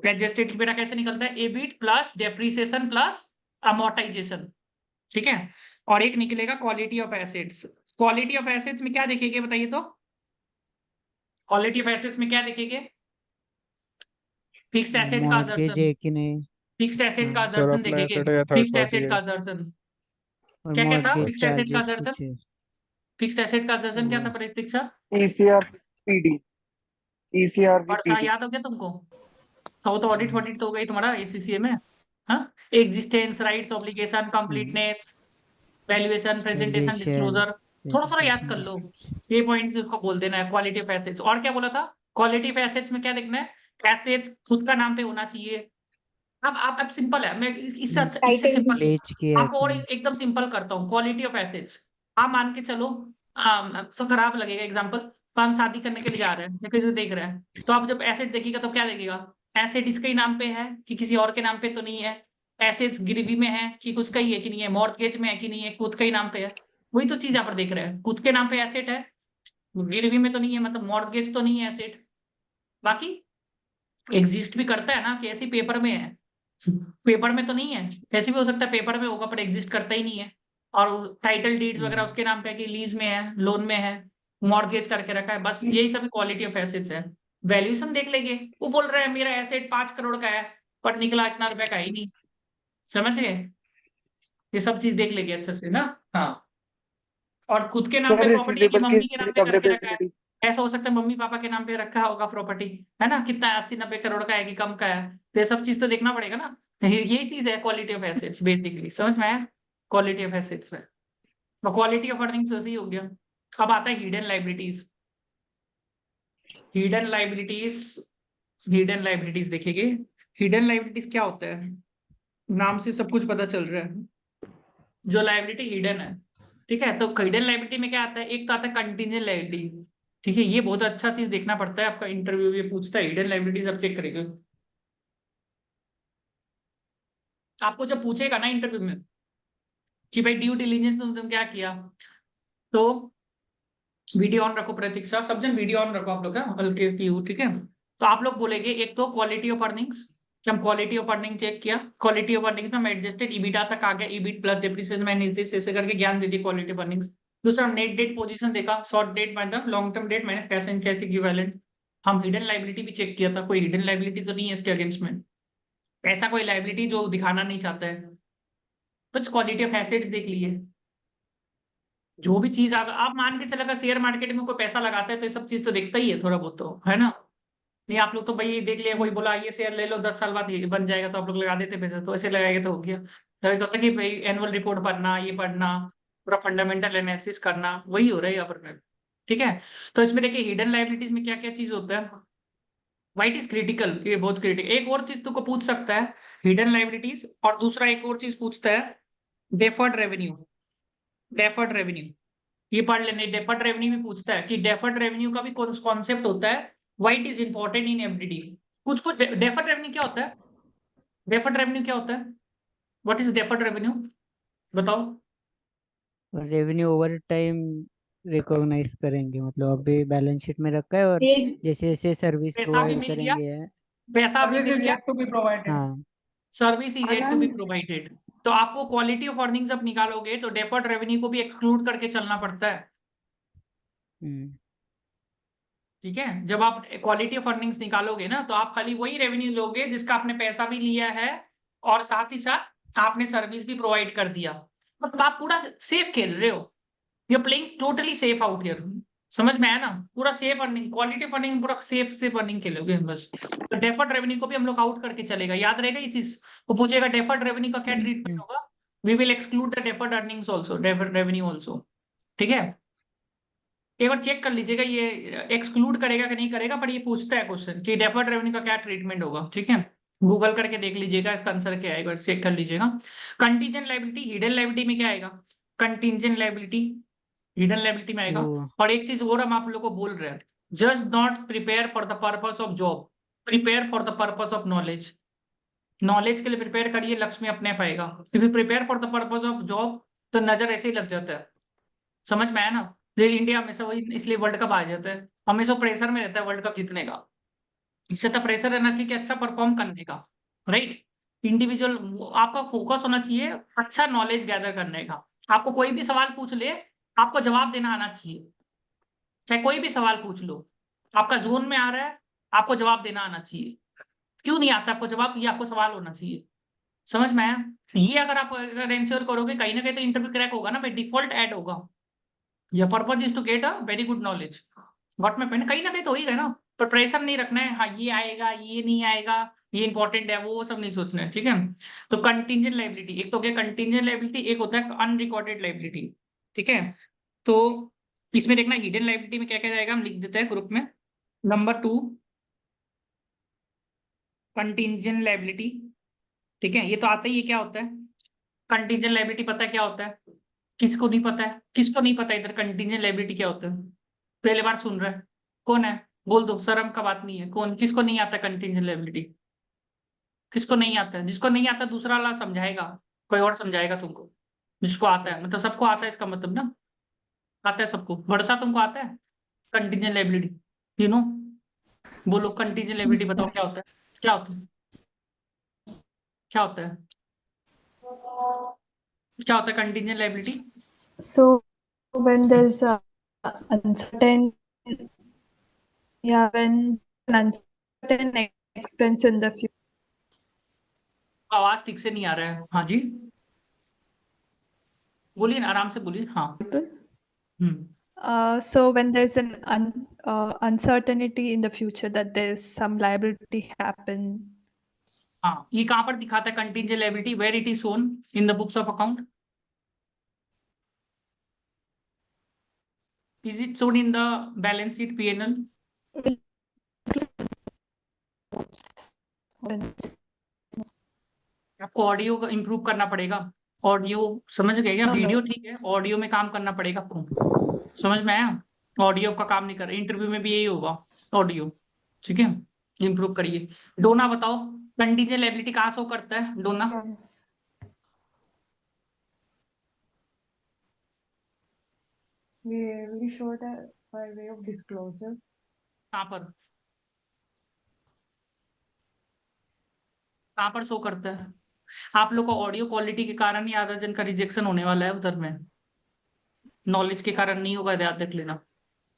एडजस्टेड ईबिटा कैसे निकलता है, EBIT plus depreciation plus amortization. ठीक है। और एक निकलेगा quality of assets. Quality of assets में क्या देखेंगे बताइए तो, क्वालिटी ऑफ एसेट्स में क्या देखेंगे, फिक्स्ड एसेट का मॉर्गेज असर्शन, है कि नहीं, फिक्स्ड एसेट का हाँ, सर असर्शन अपना देखेंगे, एसेट है या थर्ड फिक्स्ड पार्टी एसेट है? का असर्शन। और क्या क्या था मॉर्गेज फिक्स्ड एसेट का चार्जेस असर्शन, कुछ है फिक्स्ड एसेट का असर्शन क्या था वो, प्रतीक्षा, ECR PD ECR और सा PD याद हो गया तुमको, तो वो तो ऑडिट वॉडिट तो हो गई तुम्हारा एसीसीए में। हाँ, existence, rights, obligation, completeness, valuation, presentation, valuation, disclosure. थोड़ा थोड़ा याद कर लो, ये पॉइंट को बोल देना है। क्वालिटी ऑफ एसेट्स, और क्या बोला था, क्वालिटी ऑफ एसेट्स में क्या देखना है, एसेट्स खुद का नाम पे होना चाहिए। अब सिंपल है, मैं इससे अच्छा, इससे टाइटल भी सिंपल बेच के है आपको कि और नहीं, एकदम सिंपल करता हूँ। क्वालिटी ऑफ एसेट्स, आप मान के चलो, तो खराब लगेगा एग्जांपल, तो हम शादी करने के लिए जा रहे हैं या किसी को देख रहे हैं, तो आप जब एसेट देखिएगा तो क्या देखिएगा, एसेट इसके ही नाम पे है कि किसी और के नाम पे तो नहीं है, एसेट्स गिरवी में है कि उसका ही है कि नहीं है, मॉर्गेज में है कि नहीं है, खुद का ही नाम पे है। वही तो चीज यहाँ पर देख रहे हैं, खुद के नाम पे एसेट है, गिरवी में तो नहीं है, मतलब मॉर्गेज तो नहीं है एसेट, बाकी एग्जिस्ट भी करता है ना कि ऐसे पेपर में है, पेपर में तो नहीं है, ऐसे भी हो सकता है पेपर में होगा पर एग्जिस्ट करता ही नहीं है। और टाइटल डीड्स वगैरह उसके नाम पे है कि लीज में है, लोन में है, मॉर्गेज करके रखा है, बस यही सभी क्वालिटी ऑफ एसेट्स है। वैल्यूएशन देख लेंगे, वो बोल रहा है मेरा एसेट 5 करोड़ का है पर निकला इतना रुपए का ही नहीं, समझ गए। ये सब चीज देख लेंगे अच्छे से ना। हाँ, और खुद के नाम पे सर प्रॉपर्टी है कि रिसीवेबल की मम्मी के नाम पे करके रखा है, रिकवरेबिलिटी ऐसा हो सकता है मम्मी पापा के नाम पे रखा होगा प्रॉपर्टी, है ना, कितना है, 80-90 करोड़ का है कि कम का है, तो ये सब चीज तो देखना पड़ेगा ना। यही चीज है क्वालिटी ऑफ एसेट्स, बेसिकली समझ में आया, क्वालिटी ऑफ एसेट्स में। तो क्वालिटी ऑफ अर्निंग्स वैसे ही हो गया। अब आता है hidden liabilities. Hidden liabilities, hidden liabilities देखेंगे। हिडन लाइबिलिटीज क्या होता है, नाम से सब कुछ पता चल रहा है, जो लाइबिलिटी हिडन है। ठीक है, तो हिडन लाइबिलिटी में क्या आता है, एक तो आता है कंटीजेंट लाइबिलिटी, ठीक है, ये बहुत अच्छा चीज देखना पड़ता है, आपका इंटरव्यू ये पूछता है हिडन लायबिलिटी सब चेक करेगा। आपको जब पूछेगा ना इंटरव्यू में कि भाई ड्यू डिलिजेंस में तुम क्या किया, तो वीडियो ऑन रखो प्रतीक्षा, सब जन वीडियो ऑन रखो आप लोग, हल्के पीयू, ठीक है। तो आप लोग बोलेंगे एक तो क्वालिटी ऑफ अर्निंग्स, कि हम क्वालिटी ऑफ अर्निंग चेक किया, क्वालिटी ऑफ अर्निंग्स में हम एडजस्टेड ईबिटा तक आ गया, ईबिट प्लस डेप्रिसिएशन मैंने ऐसे करके ज्ञान दे दी क्वालिटी ऑफ अर्निंग्स। दूसरा नेट डेट पोजीशन देखा, शॉर्ट डेट मतलब long term debt minus cash and cash equivalent. हम हिडन लायबिलिटी भी चेक किया था, कोई हिडन लायबिलिटी तो नहीं है इसके अगेंस्ट में, ऐसा कोई लायबिलिटी जो दिखाना नहीं चाहता है। बस क्वालिटी ऑफ एसेट्स देख लिए, जो भी चीज आप मान के चलेगा, शेयर मार्केट में कोई पैसा लगाता है तो ये सब चीज तो देखता ही है थोड़ा बहुत, तो है ना। नहीं आप लोग तो भाई देख लिया, कोई बोला ये शेयर ले लो 10 साल बाद ये बन जाएगा, तो आप लोग लगा देते पैसा, तो ऐसे लगाएंगे तो हो गया। तो ऐसा होता है कि भाई एनुअल रिपोर्ट पढ़ना, ये पढ़ना, पूरा फंडामेंटल एनालिसिस करना, वही हो रहा है यहाँ पर। ठीक है, तो इसमें देखिए हिडन लायबिलिटीज में क्या क्या चीज होता है, वाइट इज क्रिटिकल, ये बहुत क्रिटिकल। एक और चीज तुमको पूछ सकता है हिडन लायबिलिटीज, और दूसरा एक और चीज पूछता है डेफर्ड रेवेन्यू। डेफर्ड रेवेन्यू ये पढ़ लेने, डेफर्ड रेवेन्यू भी पूछता है कि डेफर्ड रेवेन्यू का भी कॉन्सेप्ट होता है, white is important in FDD. कुछ कुछ डेफर्ड रेवेन्यू क्या होता है, डेफर्ड रेवेन्यू क्या होता है, व्हाट इज डेफर्ड रेवेन्यू, बताओ। रेवेन्यू ओवर टाइम रिकॉग्नाइज करेंगे, मतलब अभी बैलेंस शीट में रखा है और एक जैसे जैसे सर्विस पैसा भी प्रोवाइड मिल गया, करेंगे। पैसा भी Service मिल is गया, yet to be provided. हाँ। Service is yet to be Anand, provided. तो आपको क्वालिटी ऑफ अर्निंग जब निकालोगे तो डेफर्ड रेवेन्यू को भी एक्सक्लूड करके चलना पड़ता है। हम्म। ठीक है, जब आप क्वालिटी ऑफ अर्निंग्स निकालोगे ना, तो आप खाली वही रेवेन्यू लोगे जिसका आपने पैसा भी लिया है और साथ ही साथ आपने सर्विस भी प्रोवाइड कर दिया, मतलब आप पूरा सेफ खेल रहे हो, you are playing totally safe out here. समझ में आया ना, पूरा safe earning, quality of earning पूरा सेफ अर्निंग खेलोगे बस। तो डेफर्ड रेवेन्यू को भी हम लोग आउट करके चलेगा, याद रहेगा ये चीज। वो पूछेगा डेफर्ड रेवेन्यू का क्या ट्रीटमेंट हम्म। होगा, we will exclude the deferred earnings also, deferred revenue also. ठीक है, एक बार चेक कर लीजिएगा ये एक्सक्लूड करेगा कि नहीं करेगा, पर ये पूछता है क्वेश्चन कि डेफर्ड रेवेन्यू का क्या ट्रीटमेंट होगा। ठीक है, गूगल करके देख लीजिएगा इसका आंसर क्या आएगा, चेक कर लीजिएगा। कंटीजेंट लायबिलिटी, हिडन लायबिलिटी में क्या आएगा, कंटीजेंट लायबिलिटी हिडन लायबिलिटी में आएगा। वो और एक चीज और हम आप लोग को बोल रहे हैं, just not prepare for the purpose of job, prepare for the purpose of knowledge. Knowledge के लिए प्रिपेयर करिए, लक्ष्य में अपने पाएगा। क्योंकि prepare for the purpose of job तो नजर ऐसे ही लग जाता है, समझ में आया ना। जो इंडिया हमेशा वही इसलिए वर्ल्ड कप आ जाता है, हमेशा प्रेशर में रहता है वर्ल्ड कप जीतने का। इससे तो प्रेशर रहना चाहिए कि अच्छा परफॉर्म करने का, राइट। इंडिविजुअल आपका फोकस होना चाहिए अच्छा नॉलेज गैदर करने का। आपको कोई भी सवाल पूछ ले, आपको जवाब देना आना चाहिए, चाहे कोई भी सवाल पूछ लो, आपका जोन में आ रहा है, आपको जवाब देना आना चाहिए। क्यों नहीं आता आपको जवाब, ये आपको सवाल होना चाहिए, समझ में आया। ये अगर आप अगर इंश्योर करोगे, कहीं ना कहीं तो इंटरव्यू क्रैक होगा ना भाई, डिफॉल्ट ऐड होगा। Your purpose is to get a very good knowledge, what मैं पॉइंट, कहीं ना कहीं तो हो ही गए ना। पर प्रेशर नहीं रखना है, हाँ ये आएगा ये नहीं आएगा, ये इंपॉर्टेंट है वो सब नहीं सोचना है। ठीक है, तो कंटीजेंट लायबिलिटी एक तो क्या, कंटीजेंट लायबिलिटी एक होता है अनरिकॉर्डेड लायबिलिटी। ठीक है, तो इसमें देखना हिडन लायबिलिटी में क्या क्या जाएगा, हम लिख देते हैं ग्रुप में। Number 2 contingent liability. ठीक है, ये तो आता ही है क्या होता है कंटीजेंट लायबिलिटी, पता है क्या होता है, किसको नहीं पता है, किसको नहीं पता इधर कंटीजेंट लायबिलिटी क्या होता है, पहली बार सुन रहा है, कौन है, बोल दो, शर्म का बात नहीं है, कौन, किसको नहीं आता कंटीजेंट लायबिलिटी, किसको नहीं आता है, जिसको नहीं आता दूसरा वाला समझाएगा, कोई और समझाएगा तुमको। जिसको आता है मतलब सबको आता है इसका मतलब ना, आता है सबको, वर्षा तुमको आता है कंटीजेंट लायबिलिटी, यू नो, बोलो कंटीजेंट लायबिलिटी बताओ क्या होता है, क्या होता है, क्या होता है, क्या होता है contingent liability. So when there's a uncertain, when an uncertain expense in the future. आवाज ठीक से नहीं आ रहा है, हाँ जी बोलिए ना, आराम से बोलिए, हाँ। So when there's an uncertainty in the future that there's some liability happen. हाँ, ये कहाँ पर दिखाता है contingent liability, where it is shown in the books of account, is it shown in the balance sheet P&L। आपको audio को improve करना पड़ेगा, ऑडियो समझ गए क्या, वीडियो ठीक है, ऑडियो में काम करना पड़ेगा आपको, समझ में आया। ऑडियो का काम नहीं कर रहा, इंटरव्यू में भी यही होगा, ऑडियो। ठीक है, इम्प्रूव करिए। डोना बताओ, कंटीजेंट लायबिलिटी कहाँ शो करता है डोना? We show that by way of disclosure. कहाँ पर, कहाँ पर शो करता है? आप लोग को ऑडियो क्वालिटी के कारण ही आधा जन का रिजेक्शन होने वाला है उधर में, नॉलेज के कारण नहीं होगा, याद रख लेना।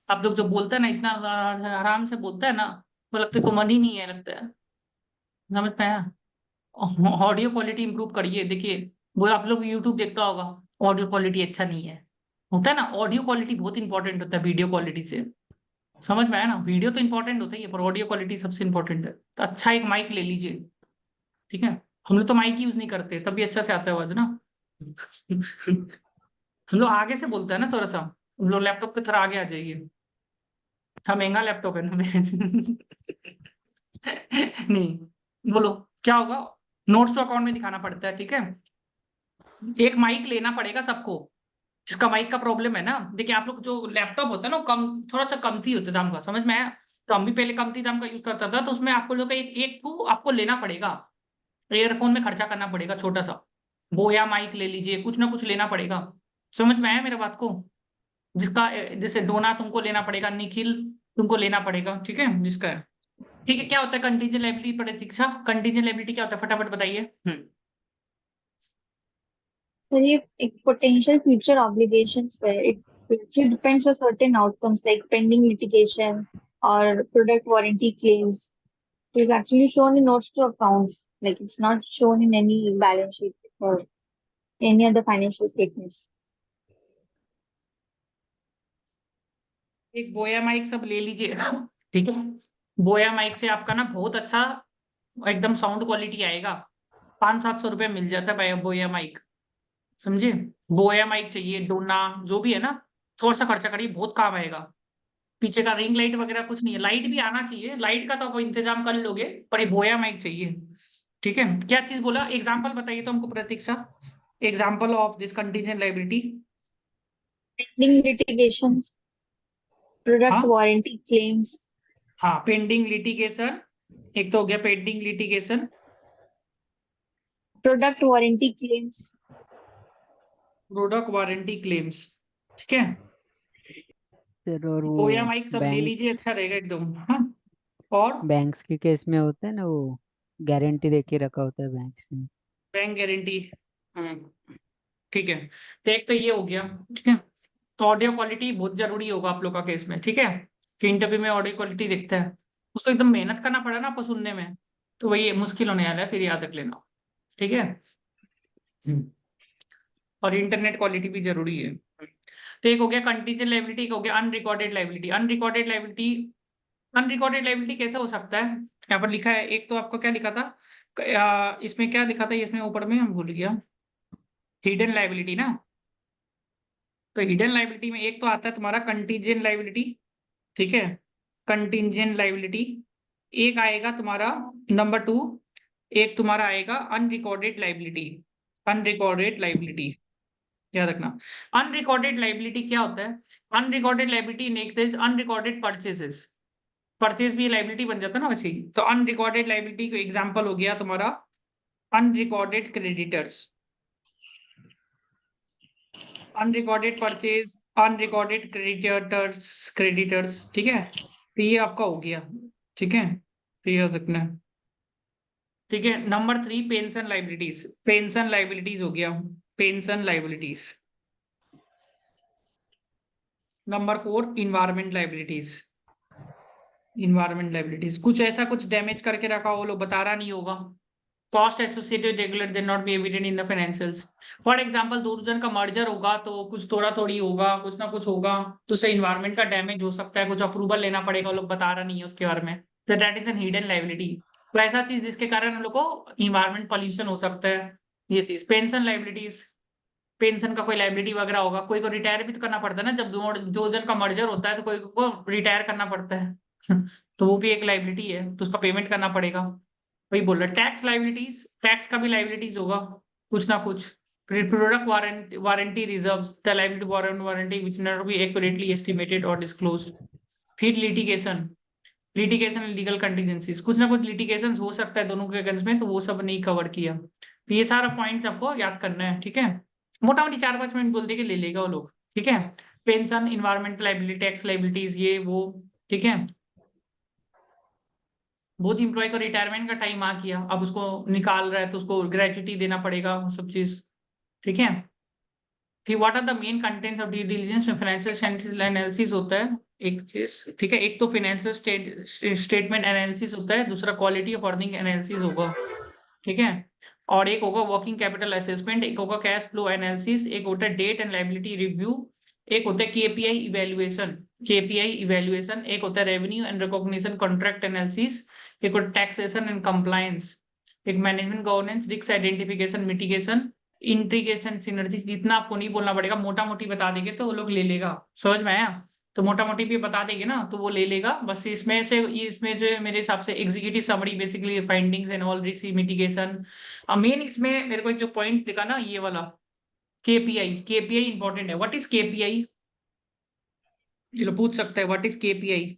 आप लोग जो बोलते हैं ना, इतना आराम से बोलता है ना, तो लगता है को मन ही नहीं है, लगता है। समझ पाया? ऑडियो क्वालिटी इंप्रूव करिए। देखिए, वो आप लोग यूट्यूब देखता होगा, ऑडियो क्वालिटी अच्छा नहीं है, होता है ना। ऑडियो क्वालिटी बहुत इंपॉर्टेंट होता है वीडियो क्वालिटी से। समझ में आया ना? वीडियो तो इंपॉर्टेंट होता ही है, पर ऑडियो क्वालिटी सबसे इंपॉर्टेंट है। तो अच्छा एक माइक ले लीजिए, ठीक है। हम लोग तो माइक यूज नहीं करते, तभी अच्छा से आता है आवाज ना। हम लोग आगे से बोलते हैं ना थोड़ा सा, हम लोग लैपटॉप की तरह आगे आ जाइए। था महंगा लैपटॉप है ना। नहीं, बोलो क्या होगा? नोट्स तो अकाउंट में दिखाना पड़ता है, ठीक है। एक माइक लेना पड़ेगा सबको, जिसका माइक का प्रॉब्लम है ना। देखिए, आप लोग जो लैपटॉप होता है ना, वो कम, थोड़ा सा कमती होता है दाम का, समझ में आया? तो हम भी पहले कमती दाम का यूज करता था, तो उसमें आपको लोग एक एक ठू आपको लेना पड़ेगा, ईयरफोन में खर्चा करना पड़ेगा छोटा सा, बोया माइक ले लीजिए, कुछ ना कुछ लेना पड़ेगा। समझ में आया मेरे बात को? जिसका जैसे डोना तुमको लेना पड़ेगा, निखिल तुमको लेना पड़ेगा, ठीक है, जिसका है। ठीक है, क्या होता है कंटीजेंट लायबिलिटी? प्रतीक्षा, कंटीजेंट लायबिलिटी क्या होता है, फटाफट बताइए। So एक potential future obligations है. It actually depends on certain outcomes like pending litigation or product warranty claims. It is actually shown in notes to accounts. Like it's not shown in any balance sheet or any other financial statements. एक बोया mic सब ले लीजिए, ठीक है। बोया mic से आपका ना बहुत अच्छा एकदम साउंड क्वालिटी आएगा। 500-700 रुपये मिल जाता है भाई बोया माइक, समझे? बोया माइक चाहिए, डोना जो भी है ना, थोड़ा सा खर्चा करिए, बहुत काम आएगा। पीछे का रिंग लाइट वगैरह कुछ नहीं है, लाइट भी आना चाहिए, लाइट का तो आप इंतजाम कर लोगे, पर ये बोया माइक चाहिए, ठीक है। क्या चीज बोला, एग्जाम्पल बताइए तो हमको Pratiksha, example of this contingent liability. Pending litigations, product हाँ warranty claims, हाँ, पेंडिंग लिटिगेशन, एक तो हो गया pending litigation, product warranty claims, product warranty claims, ठीक है। सर और वो बोया माइक सब ले बैंक लीजिए, अच्छा रहेगा एकदम, हाँ। और बैंक्स के केस में होता है ना, वो गारंटी दे के रखा होता है बैंक्स ने। बैंक गारंटी, ठीक है। तो एक तो ये हो गया, ठीक है। तो ऑडियो क्वालिटी बहुत जरूरी होगा आप लोग का केस में, ठीक है, कि इंटरव्यू में ऑडियो क्वालिटी देखता है, उसको एकदम मेहनत करना पड़ा ना आपको सुनने में, तो वही मुश्किल होने वाला है, फिर याद रख लेना, ठीक है। और इंटरनेट क्वालिटी भी जरूरी है। तो एक हो गया कंटीजेंट लायबिलिटी, एक हो गया unrecorded liability. Unrecorded liability, unrecorded liability कैसे हो सकता है? यहाँ पर लिखा है, एक तो आपको क्या लिखा था, इसमें क्या लिखा था, इसमें ऊपर में हम भूल गया, हिडन लायबिलिटी ना। तो हिडन लायबिलिटी में एक तो आता है तुम्हारा कंटीजेंट लायबिलिटी, ठीक है, कंटीजेंट लायबिलिटी। एक आएगा तुम्हारा नंबर 2, एक तुम्हारा आएगा अनरिकॉर्डेड लायबिलिटी। अनरिकॉर्डेड लायबिलिटी याद रखना। अनरिकॉर्डेड लायबिलिटी क्या होता है? अनरिकॉर्डेड लायबिलिटी इन एक अनरिकॉर्डेड परचेजेस, परचेज भी लायबिलिटी बन जाता है ना वैसे ही। तो अनरिकॉर्डेड लायबिलिटी का एग्जांपल हो गया तुम्हारा unrecorded creditors, unrecorded purchase, unrecorded creditors, ठीक है। तो ये आपका हो गया, ठीक है, तो ये याद रखना है, ठीक है। Number 3 pension liabilities, pension liabilities हो गया, pension liabilities. Number 4 environment liabilities, environment liabilities, कुछ ऐसा कुछ डैमेज करके रखा हो, लोग बता रहा नहीं होगा, cost associated regular they not be evident in the financials. For example, दो जन का मर्जर होगा तो कुछ थोड़ा थोड़ी होगा, कुछ ना कुछ होगा, तो उससे इन्वायरमेंट का डैमेज हो सकता है, कुछ अप्रूवल लेना पड़ेगा, लोग बता रहा नहीं है उसके बारे में, तो that is an hidden liability. तो ऐसा चीज जिसके कारण हम लोग को इन्वायरमेंट पॉल्यूशन हो सकता है, ये चीज। पेंशन लायबिलिटीज, पेंशन का कोई लायबिलिटी वगैरह होगा, कोई को रिटायर भी तो करना पड़ता है ना, जब दो जन का मर्जर होता है तो कोई को रिटायर करना पड़ता है। तो वो भी एक लायबिलिटी है, तो उसका पेमेंट करना पड़ेगा। वही बोल रहा, टैक्स लायबिलिटीज, टैक्स का भी लायबिलिटीज होगा कुछ ना कुछ, product warranty reserves, the liability warranty which not be accurately estimated or disclosed. फिर litigation एंड लीगल कंटीजेंसीज, कुछ ना कुछ लिटिगेशन हो सकता है दोनों के अगेंस्ट में, तो वो सब नहीं कवर किया। तो ये सारा पॉइंट्स आपको याद करना है, ठीक है। मोटा मोटी 4-5 मिनट बोल दे के ले लेगा वो लोग, ठीक है। Pension, environmental liability, tax liabilities, ये वो, ठीक है। बहुत एम्प्लॉय को रिटायरमेंट का टाइम आ गया, अब उसको निकाल रहा है तो उसको ग्रेजुटी देना पड़ेगा, वो सब चीज, ठीक है। फिर what are the main contents of due diligence में फाइनेंशियल एनालिसिस होता है एक चीज, ठीक है। एक तो फाइनेंशियल स्टेटमेंट एनालिसिस होता है, दूसरा क्वालिटी ऑफ अर्निंग एनालिसिस होगा, ठीक है। और एक होगा वर्किंग कैपिटल असेसमेंट, एक होगा कैश फ्लो एनालिसिस, एक होता है डेट एंड लायबिलिटी रिव्यू, एक होता है केपीआई इवैल्यूएशन, एक होता है revenue and recognition contract analysis, एक होता है टैक्सेशन एंड कंप्लायंस, एक management governance, risk identification, mitigation, integration, synergy. जितना आपको नहीं बोलना पड़ेगा, मोटा मोटी बता देंगे तो वो लोग ले लेगा, समझ में आया। तो मोटा मोटी भी बता देंगे ना तो वो ले लेगा। बस इसमें जो मेरे हिसाब से executive summary, basically findings and all, risk mitigation. Main इसमें मेरे को एक जो पॉइंट दिखा ना, ये वाला केपीआई इंपॉर्टेंट है। व्हाट इज केपीआई, ये लोग पूछ सकते हैं, व्हाट इज केपीआई।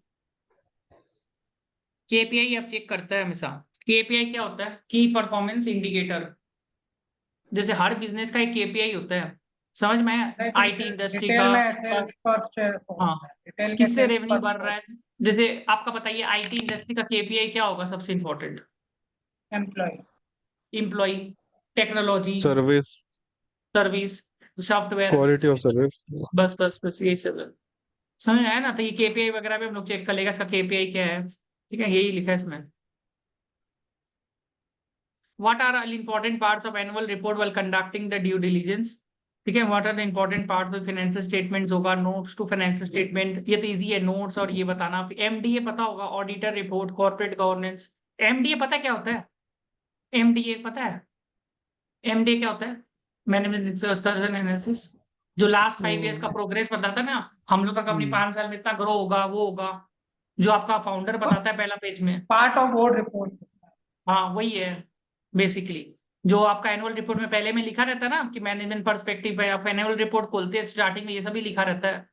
केपीआई आप चेक करता है हमेशा। केपीआई क्या होता है, की परफॉर्मेंस इंडिकेटर। जैसे हर बिजनेस का एक केपीआई होता है, समझ में आया। आईटी इंडस्ट्री का, हाँ, किससे रेवेन्यू बढ़ रहा है। जैसे आपका बताइए, आईटी इंडस्ट्री का केपीआई क्या होगा सबसे important. Employ, technology, service, software, quality of service. बस यही सब है। समझ में आया ना। तो ये केपीआई वगैरह भी हम लोग चेक कर लेगा, इसका केपीआई क्या है, ठीक है। यही लिखा है इसमें। What are all important parts of annual report while conducting the due diligence, ठीक है। What are the important part of financial statements होगा, नोट्स टू फाइनेंशियल स्टेटमेंट, ये तो इजी है, नोट्स और ये बताना। एमडीए पता होगा, auditor report, corporate governance. MDA पता क्या होता है, एमडीए पता है, एमडीए क्या होता है, मैनेजमेंट एनालिसिस। जो लास्ट 5 ईयर्स का प्रोग्रेस बताता है ना, हम लोग का कंपनी 5 साल में इतना ग्रो होगा, वो होगा, जो आपका फाउंडर बताता है पहला पेज में। Part of board report. हाँ वही है बेसिकली, जो आपका एनुअल रिपोर्ट में पहले में लिखा रहता है ना कि मैनेजमेंट पर्सपेक्टिव है। आप एनुअल रिपोर्ट खोलते हैं, स्टार्टिंग में ये सभी लिखा रहता है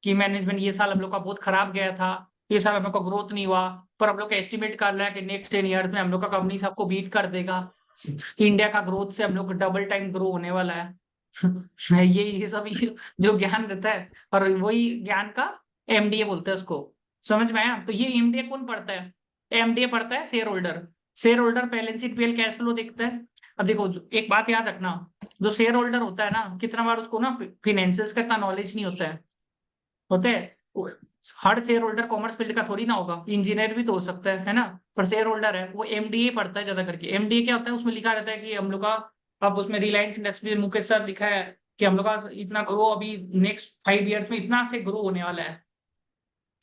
कि मैनेजमेंट ये साल हम लोग का बहुत खराब गया था, ये साल हम लोग का ग्रोथ नहीं हुआ, पर हम लोग का एस्टिमेट कर रहा है कि नेक्स्ट 10 ईयर्स में हम लोग का कंपनी सबको बीट कर देगा, इंडिया का ग्रोथ से हम लोग डबल टाइम ग्रो होने वाला है। ये सब जो ज्ञान रहता है, और वही ज्ञान का एमडीए बोलते हैं उसको, समझ में आया। तो ये एमडीए कौन पढ़ता है, एमडीए पढ़ता है share holder balance sheet, PL, cash flow देखता है। अब देखो एक बात याद रखना, जो शेयर होल्डर होता है ना, कितना बार उसको ना फिनेंशियल्स का इतना नॉलेज नहीं होता है, हर शेयर होल्डर कॉमर्स फील्ड का थोड़ी ना होगा, इंजीनियर भी तो हो सकता है ना। पर शेयर होल्डर है वो एमडीए पढ़ता है ज्यादा करके। एमडीए क्या होता है, उसमें लिखा रहता है कि हम लोग का, अब उसमें रिलायंस इंडेक्स में मुकेश सर लिखा है कि हम लोग का इतना ग्रो अभी नेक्स्ट 5 ईयर्स में इतना से ग्रो होने वाला है,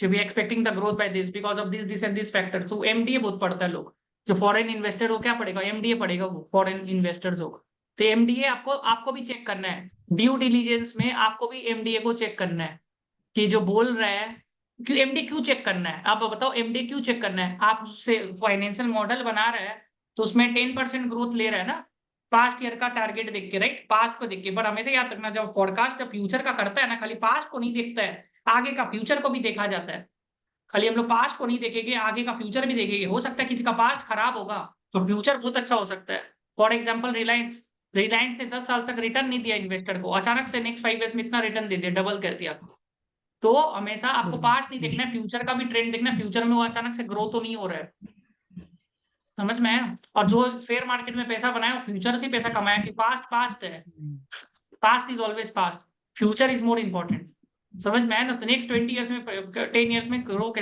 to be expecting the growth by this because of this and this factors। तो एमडीए बहुत पढ़ता है लोग। जो फॉरेन इन्वेस्टर हो क्या पढ़ेगा, एमडीए पढ़ेगा, वो फॉरेन इन्वेस्टर्स हो। तो एमडीए आपको भी चेक करना है, ड्यू डिलीजेंस में आपको भी एमडीए को चेक करना है कि जो बोल रहा है। क्यों एमडीए क्यों चेक करना है, आप बताओ एमडीए क्यों चेक करना है। आप उससे फाइनेंशियल मॉडल बना रहे हैं तो उसमें 10% ग्रोथ ले रहा है ना, पास्ट ईयर का टारगेट देख के, राइट, पास्ट को देख के। पर हमेशा याद रखना, जब फोरकास्ट फ्यूचर का करता है ना, खाली पास्ट को नहीं देखता है, आगे का फ्यूचर को भी देखा जाता है। खाली हम लोग पास्ट को नहीं देखेंगे, आगे का फ्यूचर भी देखेंगे। हो सकता है किसी का पास्ट खराब होगा तो फ्यूचर बहुत अच्छा हो सकता है। फॉर एग्जांपल रिलायंस ने 10 साल तक रिटर्न नहीं दिया इन्वेस्टर को, अचानक से नेक्स्ट 5 ईयर्स में इतना रिटर्न दे दिया, डबल कर दिया। तो हमेशा आपको पास्ट नहीं देखना है, फ्यूचर का भी ट्रेंड देखना है। फ्यूचर में वो अचानक से ग्रो तो नहीं हो रहा है, समझ में आया। और जो शेयर मार्केट में पैसा बनाया वो फ्यूचर से पैसा कमाया, कि पास्ट है, past is always past, future is more important, समझ में आया ना। तो नेक्स्ट 20 ईयर्स में 10 ईयर्स में ग्रो कैसे